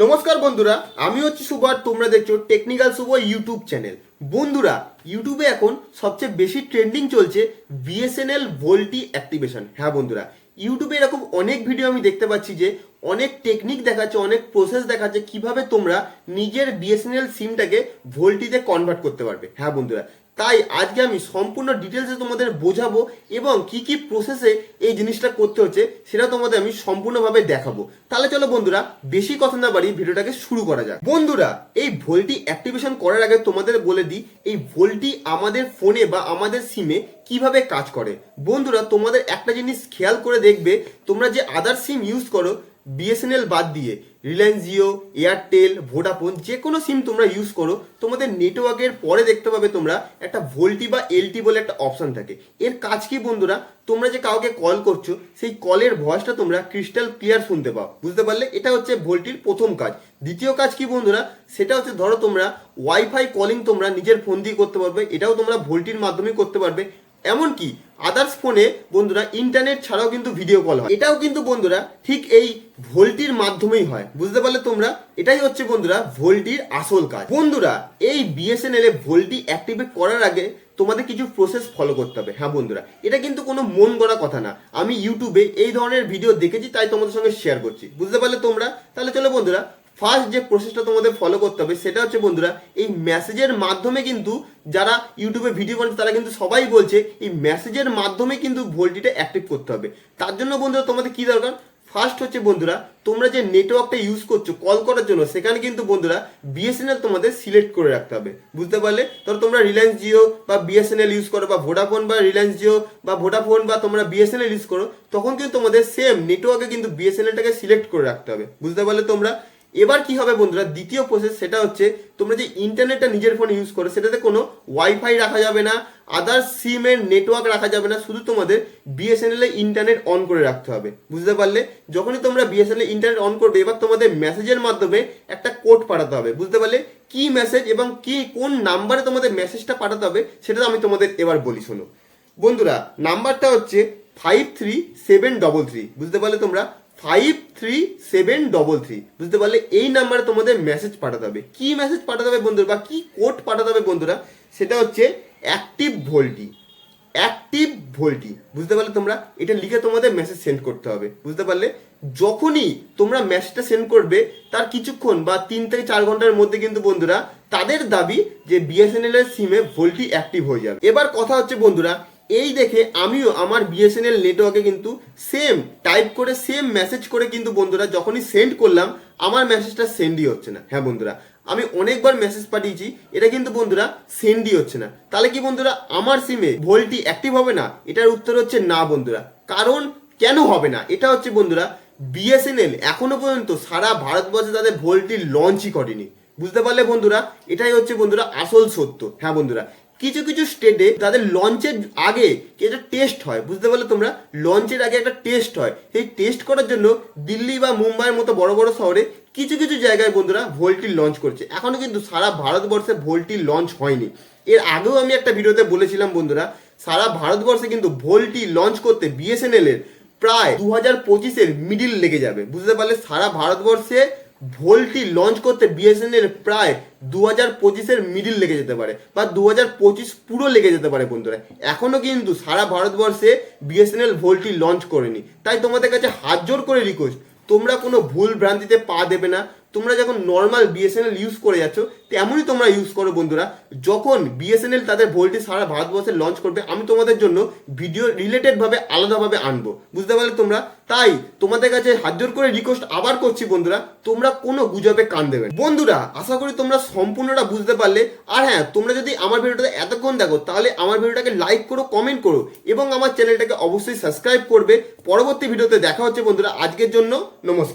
নমস্কার বন্ধুরা, আমি হচ্ছি শুভ আর তোমরা দেখছো টেকনিক্যাল শুভ ইউটিউব চ্যানেল। বন্ধুরা, ইউটিউবে এখন সবচেয়ে বেশি ট্রেন্ডিং চলছে বিএসএনএল ভোল্টি অ্যাক্টিভেশন। হ্যাঁ বন্ধুরা, ইউটিউবে এরকম অনেক ভিডিও আমি দেখতে পাচ্ছি যে অনেক টেকনিক দেখাচ্ছে, অনেক প্রসেস দেখাচ্ছে কিভাবে তোমরা নিজের বিএসএনএল সিমটাকে ভোল্টিতে কনভার্ট করতে পারবে। হ্যাঁ বন্ধুরা, তাই আজকে আমি সম্পূর্ণ ডিটেলসে তোমাদের বোঝাবো এবং কি কি প্রসেসে এই জিনিসটা করতে হচ্ছে সেটা তোমাদের আমি সম্পূর্ণভাবে দেখাবো। তাহলে চলো বন্ধুরা, বেশি কথা না বাড়িয়ে ভিডিওটাকে শুরু করা যাক। বন্ধুরা, এই ভোল্টি অ্যাক্টিভেশন করার আগে তোমাদের বলে দিই এই ভোল্টি আমাদের ফোনে বা আমাদের সিমে কিভাবে কাজ করে। বন্ধুরা, তোমাদের একটা জিনিস খেয়াল করে দেখবে, তোমরা যে আদার সিম ইউজ করো বিএসএনএল বাদ দিয়ে, রিলায়েন্স জিও, এয়ারটেল, ভোডাফোন, যে কোনো সিম তোমরা ইউজ করো, তোমাদের নেটওয়ার্কের পরে দেখতে পাবে তোমরা একটা ভোল্টি বা এলটি বলে একটা অপশন থাকে। এর কাজ কি বন্ধুরা, তোমরা যে কাউকে কল করছো সেই কলের ভয়েসটা তোমরা ক্রিস্টাল ক্লিয়ার শুনতে পাও। বুঝতে পারলে? এটা হচ্ছে ভোল্টির প্রথম কাজ। দ্বিতীয় কাজ কি বন্ধুরা, সেটা হচ্ছে ধরো তোমরা ওয়াইফাই কলিং তোমরা নিজের ফোন দিয়ে করতে পারবে, এটাও তোমরা ভোল্টির মাধ্যমে করতে পারবে। এমনকি আদার্স ফোনে বন্ধুরা ইন্টারনেট ছাড়াও কিন্তু ভিডিও কল হয়, এটাও কিন্তু বন্ধুরা ঠিক এই ভোল্টির মাধ্যমেই হয়। বুঝতে পারলে তোমরা? এটাই হচ্ছে বন্ধুরা ভোল্টির আসল কাজ। বন্ধুরা, এই বিএসএনএল এ ভোল্টি অ্যাক্টিভেট করার আগে তোমাদের কিছু প্রসেস ফলো করতে হবে। হ্যাঁ বন্ধুরা, এটা কিন্তু কোনো মন গড়া কথা না, আমি ইউটিউবে এই ধরনের ভিডিও দেখেছি তাই তোমাদের সঙ্গে শেয়ার করছি। বুঝতে পারলে তোমরা? তাহলে চলো বন্ধুরা, ফার্স্ট যে প্রসেসটা তোমাদের ফলো করতে হবে সেটা হচ্ছে বন্ধুরা এই মেসেজের মাধ্যমে কিন্তু যারা ইউটিউবে ভিডিও বানাচ্ছে তারা কিন্তু সবাই বলছে এই মেসেজের মাধ্যমে কিন্তু ভোল্টিটা অ্যাক্টিভ করতে হবে। তার জন্য বন্ধুরা তোমাদের কি দরকার, ফার্স্ট হচ্ছে বন্ধুরা তোমরা যে নেটওয়ার্কটা ইউজ করছো কল করার জন্য সেখানে কিন্তু বন্ধুরা বিএসএনএল তোমাদের সিলেক্ট করে রাখতে হবে। বুঝতে পারলে? ধরো তোমরা রিলায়েন্স জিও বা বিএসএনএল ইউজ করো, বা ভোডাফোন বা রিলায়েন্স জিও বা ভোডাফোন বা তোমরা বিএসএনএল ইউজ করো, তখন কিন্তু তোমাদের সেম নেটওয়ার্কে কিন্তু বিএসএনএলটাকে সিলেক্ট করে রাখতে হবে। বুঝতে পারলে তোমরা? এবার কি হবে বন্ধুরা, দ্বিতীয় প্রসেস সেটা হচ্ছে তোমরা যে ইন্টারনেটটা নিজের ফোনে ইউজ করো সেটাতে কোনো ওয়াইফাই রাখা যাবে না, আদার্স সিমের নেটওয়ার্ক রাখা যাবে না, শুধু তোমাদের বিএসএনএল এ ইন্টারনেট অন করে রাখতে হবে। বুঝতে পারলে? যখনই তোমরা বিএসএনএল এ ইন্টারনেট অন করবে এবার তোমাদের মেসেজের মাধ্যমে একটা কোড পাঠাতে হবে। বুঝতে পারলে? কি মেসেজ এবং কি কোন নাম্বারে তোমাদের মেসেজটা পাঠাতে হবে সেটা আমি তোমাদের এবার বলি, শোনো বন্ধুরা। নাম্বারটা হচ্ছে 53733। বুঝতে পারলে তোমরা? 53733। বুঝতে পারলে? এই নাম্বারে তোমাদের মেসেজ পাঠাতে হবে। কি মেসেজ পাঠাতে হবে বন্ধুরা বা কি কোড পাঠাতে হবে বন্ধুরা, সেটা হচ্ছে অ্যাক্টিভ ভোল্টি। Active VoLTE. বুঝতে পারলে তোমরা? এটা লিখে তোমাদের মেসেজ সেন্ড করতে হবে। বুঝতে পারলে? যখনই তোমরা মেসেজটা সেন্ড করবে তার কিছুক্ষণ বা 3 থেকে 4 ঘন্টার মধ্যে কিন্তু বন্ধুরা তাদের দাবি যে বিএসএনএল এর সিমে ভোল্টি অ্যাক্টিভ হয়ে যাবে। এবার কথা হচ্ছে বন্ধুরা, এই দেখে আমিও আমার বিএসএনএল নেটওয়ার্কে কিন্তু সেম টাইপ করে সেম মেসেজ করে কিন্তু বন্ধুরা যখনই সেন্ড করলাম আমার মেসেজটা সেন্ডই হচ্ছে না। হ্যাঁ বন্ধুরা, আমি অনেকবার মেসেজ পাঠিয়েছি, এটা কিন্তু বন্ধুরা সেন্ডই হচ্ছে না। তাহলে কি বন্ধুরা আমার সিমে ভোল্টি অ্যাক্টিভ হবে না? এটার উত্তর হচ্ছে না বন্ধুরা। কারণ কেন হবে না, এটা হচ্ছে বন্ধুরা বিএসএনএল এখনো পর্যন্ত সারা ভারতবর্ষে তাদের ভোল্টি লঞ্চই করেনি। বুঝতে পারলে বন্ধুরা? এটাই হচ্ছে বন্ধুরা আসল সত্য। হ্যাঁ বন্ধুরা, কিছু কিছু স্টেটে তাদের লঞ্চের আগে একটা টেস্ট হয়। বুঝতে পারলে তোমরা? লঞ্চের আগে একটা টেস্ট হয়, সেই টেস্ট করার জন্য দিল্লি বা মুম্বাইয়ের মতো বড় বড় শহরে কিছু কিছু জায়গায় বন্ধুরা ভোল্টি লঞ্চ করছে। এখনো কিন্তু সারা ভারতবর্ষে ভোল্টি লঞ্চ হয়নি। এর আগেও আমি একটা ভিডিওতে বলেছিলাম বন্ধুরা, সারা ভারতবর্ষে কিন্তু ভোল্টি লঞ্চ করতে বিএসএনএল এর প্রায় 2025-এর মিডিল লেগে যাবে। বুঝতে পারলে? সারা ভারতবর্ষে ভোল্টি লঞ্চ করতে বিএসএনএল প্রায় 2025-এর মিডিল লেগে যেতে পারে বা 2025 পুরো লেগে যেতে পারে বন্ধুরা। এখনো কিন্তু সারা ভারতবর্ষে বিএসএনএল ভোল্টি লঞ্চ করেনি। তাই তোমাদের কাছে হাত জোর করে রিকোয়েস্ট, তোমরা কোনো ভুল ভ্রান্তিতে পা দেবে না। তোমরা যখন নর্মাল বিএসএনএল ইউজ করে যাচ্ছ তেমনই তোমরা ইউজ করো বন্ধুরা। যখন বিএসএনএল তাদের ভোল্টি সারা ভারতবর্ষে লঞ্চ করবে আমি তোমাদের জন্য ভিডিও রিলেটেড ভাবে আলাদাভাবে আনবো। বুঝতে পারলে তোমরা? তাই তোমাদের কাছে হাত জোর করে রিকোয়েস্ট আবার করছি বন্ধুরা, তোমরা কোনো গুজবে কান দেবে বন্ধুরা। আশা করি তোমরা সম্পূর্ণটা বুঝতে পারলে। আর হ্যাঁ, তোমরা যদি আমার ভিডিওটা এতক্ষণ দেখো তাহলে আমার ভিডিওটাকে লাইক করো, কমেন্ট করো এবং আমার চ্যানেলটাকে অবশ্যই সাবস্ক্রাইব করবে। পরবর্তী ভিডিওতে দেখা হচ্ছে বন্ধুরা। আজকের জন্য নমস্কার।